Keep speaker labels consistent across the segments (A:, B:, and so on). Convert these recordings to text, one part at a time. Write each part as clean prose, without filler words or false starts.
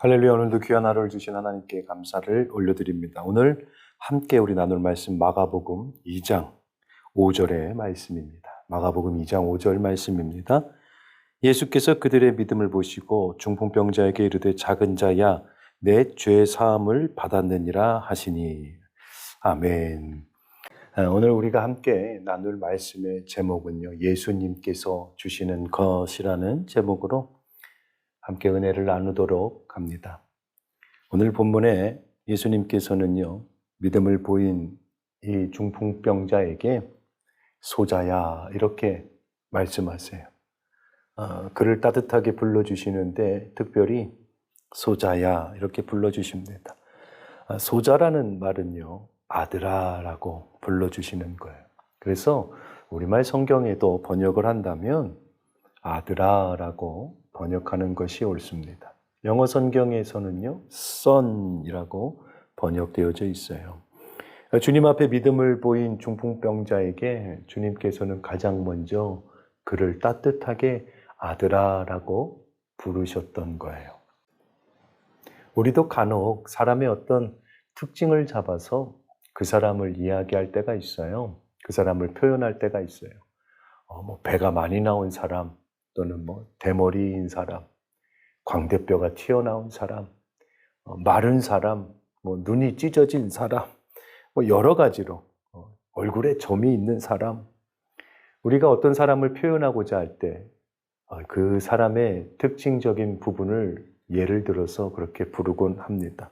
A: 할렐루야. 오늘도 귀한 하루를 주신 하나님께 감사를 올려드립니다. 오늘 함께 우리 나눌 말씀 마가복음 2장 5절의 말씀입니다. 마가복음 2장 5절 말씀입니다. 예수께서 그들의 믿음을 보시고 중풍병자에게 이르되 작은 자야 내 죄 사함을 받았느니라 하시니. 아멘. 오늘 우리가 함께 나눌 말씀의 제목은요, 예수님께서 주시는 것이라는 제목으로 함께 은혜를 나누도록 합니다. 오늘 본문에 예수님께서는요, 믿음을 보인 이 중풍병자에게 소자야 이렇게 말씀하세요. 그를 따뜻하게 불러주시는데 특별히 소자야 이렇게 불러주십니다. 소자라는 말은요, 아들아라고 불러주시는 거예요. 그래서 우리말 성경에도 번역을 한다면 아들아라고 번역하는 것이 옳습니다. 영어 성경에서는요, son이라고 번역되어져 있어요. 주님 앞에 믿음을 보인 중풍병자에게 주님께서는 가장 먼저 그를 따뜻하게 아들아라고 부르셨던 거예요. 우리도 간혹 사람의 어떤 특징을 잡아서 그 사람을 이야기할 때가 있어요. 그 사람을 표현할 때가 있어요. 배가 많이 나온 사람, 또는 대머리인 사람, 광대뼈가 튀어나온 사람, 마른 사람, 눈이 찢어진 사람, 여러 가지로 얼굴에 점이 있는 사람. 우리가 어떤 사람을 표현하고자 할 때 그 사람의 특징적인 부분을 예를 들어서 그렇게 부르곤 합니다.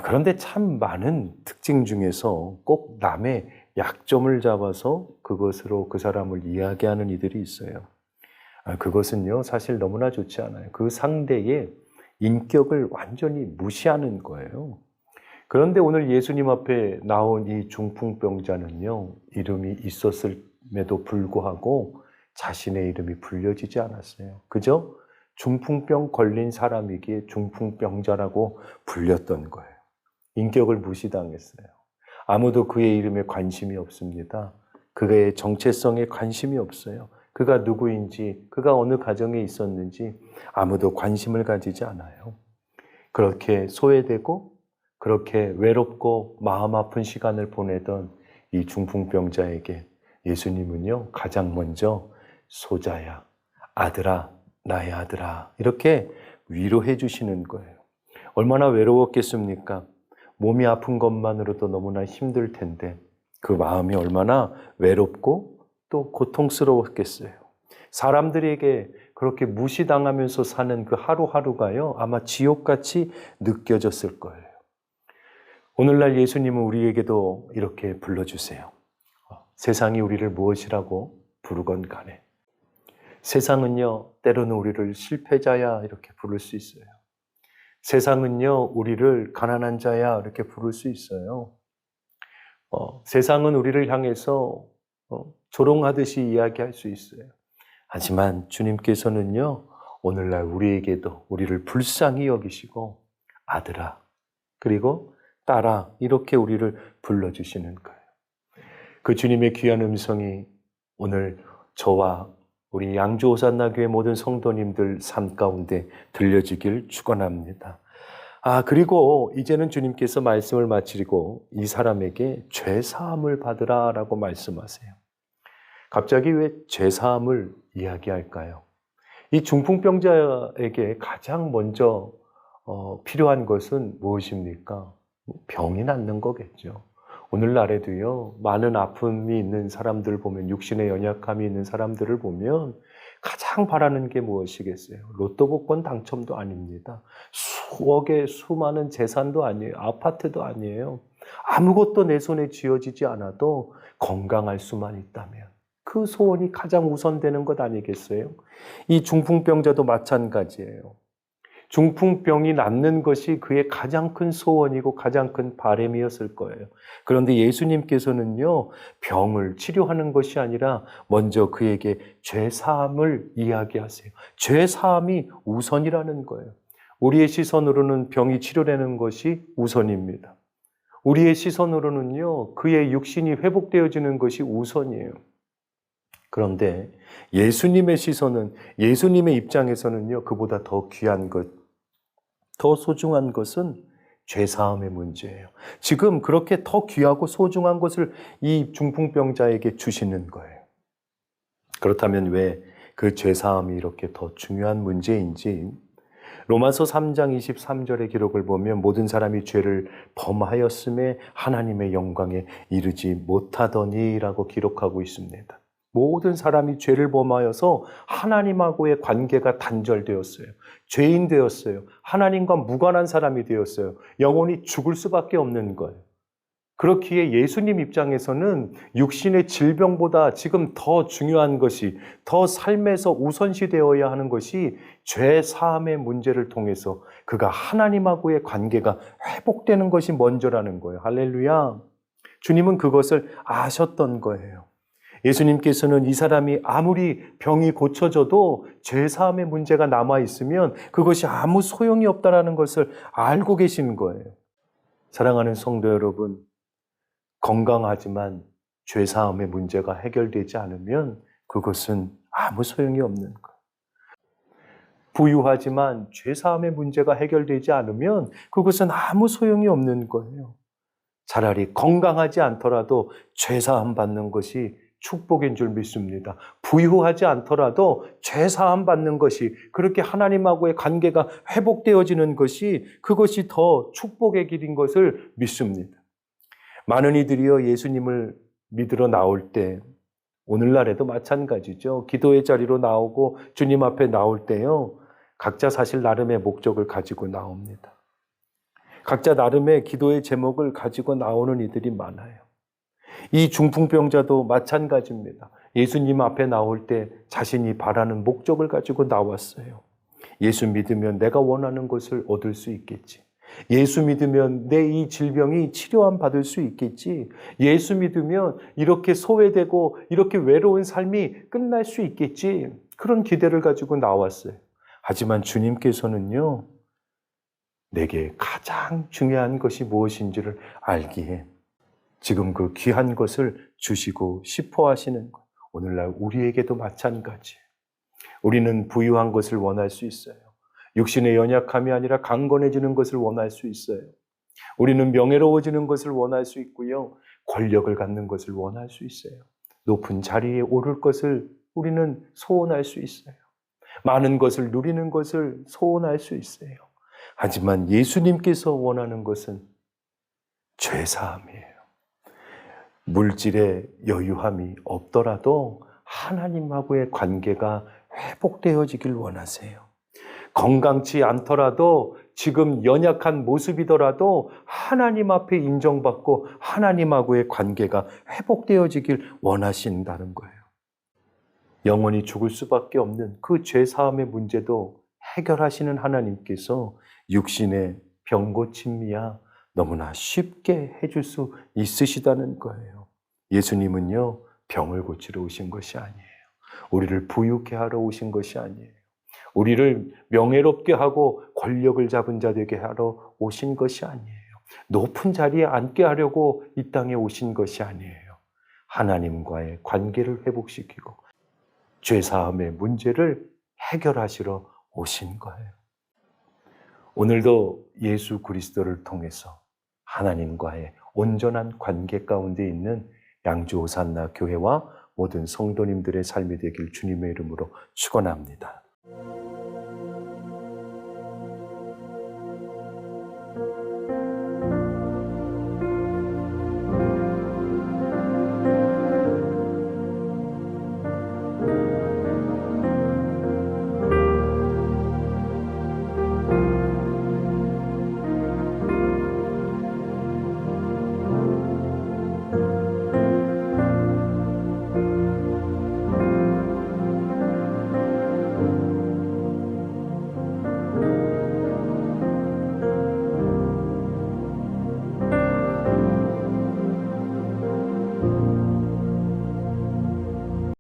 A: 그런데 참 많은 특징 중에서 꼭 남의 약점을 잡아서 그것으로 그 사람을 이야기하는 이들이 있어요. 그것은요, 사실 너무나 좋지 않아요. 그 상대의 인격을 완전히 무시하는 거예요. 그런데 오늘 예수님 앞에 나온 이 중풍병자는요, 이름이 있었음에도 불구하고 자신의 이름이 불려지지 않았어요. 그저 중풍병 걸린 사람이기에 중풍병자라고 불렸던 거예요. 인격을 무시당했어요. 아무도 그의 이름에 관심이 없습니다. 그의 정체성에 관심이 없어요. 그가 누구인지, 그가 어느 가정에 있었는지 아무도 관심을 가지지 않아요. 그렇게 소외되고 그렇게 외롭고 마음 아픈 시간을 보내던 이 중풍병자에게 예수님은요, 가장 먼저 소자야, 아들아, 나의 아들아 이렇게 위로해 주시는 거예요. 얼마나 외로웠겠습니까? 몸이 아픈 것만으로도 너무나 힘들 텐데 그 마음이 얼마나 외롭고 또 고통스러웠겠어요. 사람들에게 그렇게 무시당하면서 사는 그 하루하루가요, 아마 지옥같이 느껴졌을 거예요. 오늘날 예수님은 우리에게도 이렇게 불러주세요. 세상이 우리를 무엇이라고 부르건 간에. 세상은요, 때로는 우리를 실패자야 이렇게 부를 수 있어요. 세상은요, 우리를 가난한 자야 이렇게 부를 수 있어요. 세상은 우리를 향해서 조롱하듯이 이야기할 수 있어요. 하지만 주님께서는요, 오늘날 우리에게도 우리를 불쌍히 여기시고 아들아, 그리고 딸아 이렇게 우리를 불러주시는 거예요. 그 주님의 귀한 음성이 오늘 저와 우리 양주 오산나 교회 모든 성도님들 삶 가운데 들려지길 축원합니다. 그리고 이제는 주님께서 말씀을 마치고 이 사람에게 죄 사함을 받으라라고 말씀하세요. 갑자기 왜 죄 사함을 이야기할까요? 이 중풍병자에게 가장 먼저 필요한 것은 무엇입니까? 병이 낫는 거겠죠. 오늘날에도요, 많은 아픔이 있는 사람들 보면, 육신의 연약함이 있는 사람들을 보면 가장 바라는 게 무엇이겠어요? 로또 복권 당첨도 아닙니다. 수억의 수많은 재산도 아니에요. 아파트도 아니에요. 아무것도 내 손에 쥐어지지 않아도 건강할 수만 있다면 그 소원이 가장 우선되는 것 아니겠어요? 이 중풍병자도 마찬가지예요. 중풍병이 낫는 것이 그의 가장 큰 소원이고 가장 큰 바람이었을 거예요. 그런데 예수님께서는요, 병을 치료하는 것이 아니라 먼저 그에게 죄 사함을 이야기하세요. 죄 사함이 우선이라는 거예요. 우리의 시선으로는 병이 치료되는 것이 우선입니다. 우리의 시선으로는요, 그의 육신이 회복되어지는 것이 우선이에요. 그런데 예수님의 시선은, 예수님의 입장에서는요, 그보다 더 귀한 것, 더 소중한 것은 죄사함의 문제예요. 지금 그렇게 더 귀하고 소중한 것을 이 중풍병자에게 주시는 거예요. 그렇다면 왜 그 죄사함이 이렇게 더 중요한 문제인지 로마서 3장 23절의 기록을 보면 모든 사람이 죄를 범하였음에 하나님의 영광에 이르지 못하더니라고 기록하고 있습니다. 모든 사람이 죄를 범하여서 하나님하고의 관계가 단절되었어요. 죄인 되었어요. 하나님과 무관한 사람이 되었어요. 영원히 죽을 수밖에 없는 거예요. 그렇기에 예수님 입장에서는 육신의 질병보다 지금 더 중요한 것이, 더 삶에서 우선시 되어야 하는 것이 죄 사함의 문제를 통해서 그가 하나님하고의 관계가 회복되는 것이 먼저라는 거예요. 할렐루야. 주님은 그것을 아셨던 거예요. 예수님께서는 이 사람이 아무리 병이 고쳐져도 죄 사함의 문제가 남아있으면 그것이 아무 소용이 없다는 것을 알고 계신 거예요. 사랑하는 성도 여러분, 건강하지만 죄사함의 문제가 해결되지 않으면 그것은 아무 소용이 없는 거예요. 부유하지만 죄사함의 문제가 해결되지 않으면 그것은 아무 소용이 없는 거예요. 차라리 건강하지 않더라도 죄사함 받는 것이 축복인 줄 믿습니다. 부유하지 않더라도 죄사함 받는 것이, 그렇게 하나님하고의 관계가 회복되어지는 것이, 그것이 더 축복의 길인 것을 믿습니다. 많은 이들이요, 예수님을 믿으러 나올 때, 오늘날에도 마찬가지죠. 기도의 자리로 나오고 주님 앞에 나올 때요, 각자 사실 나름의 목적을 가지고 나옵니다. 각자 나름의 기도의 제목을 가지고 나오는 이들이 많아요. 이 중풍병자도 마찬가지입니다. 예수님 앞에 나올 때 자신이 바라는 목적을 가지고 나왔어요. 예수 믿으면 내가 원하는 것을 얻을 수 있겠지. 예수 믿으면 내 이 질병이 치료함 받을 수 있겠지. 예수 믿으면 이렇게 소외되고 이렇게 외로운 삶이 끝날 수 있겠지. 그런 기대를 가지고 나왔어요. 하지만 주님께서는요, 내게 가장 중요한 것이 무엇인지를 알기에 지금 그 귀한 것을 주시고 싶어 하시는 것. 오늘날 우리에게도 마찬가지예요. 우리는 부유한 것을 원할 수 있어요. 육신의 연약함이 아니라 강건해지는 것을 원할 수 있어요. 우리는 명예로워지는 것을 원할 수 있고요. 권력을 갖는 것을 원할 수 있어요. 높은 자리에 오를 것을 우리는 소원할 수 있어요. 많은 것을 누리는 것을 소원할 수 있어요. 하지만 예수님께서 원하는 것은 죄사함이에요. 물질의 여유함이 없더라도 하나님하고의 관계가 회복되어지길 원하세요. 건강치 않더라도 지금 연약한 모습이더라도 하나님 앞에 인정받고 하나님하고의 관계가 회복되어지길 원하신다는 거예요. 영원히 죽을 수밖에 없는 그 죄사함의 문제도 해결하시는 하나님께서 육신의 병고침이야 너무나 쉽게 해줄 수 있으시다는 거예요. 예수님은요, 병을 고치러 오신 것이 아니에요. 우리를 부유케 하러 오신 것이 아니에요. 우리를 명예롭게 하고 권력을 잡은 자 되게 하러 오신 것이 아니에요. 높은 자리에 앉게 하려고 이 땅에 오신 것이 아니에요. 하나님과의 관계를 회복시키고 죄사함의 문제를 해결하시러 오신 거예요. 오늘도 예수 그리스도를 통해서 하나님과의 온전한 관계 가운데 있는 양주 오산나 교회와 모든 성도님들의 삶이 되길 주님의 이름으로 축원합니다.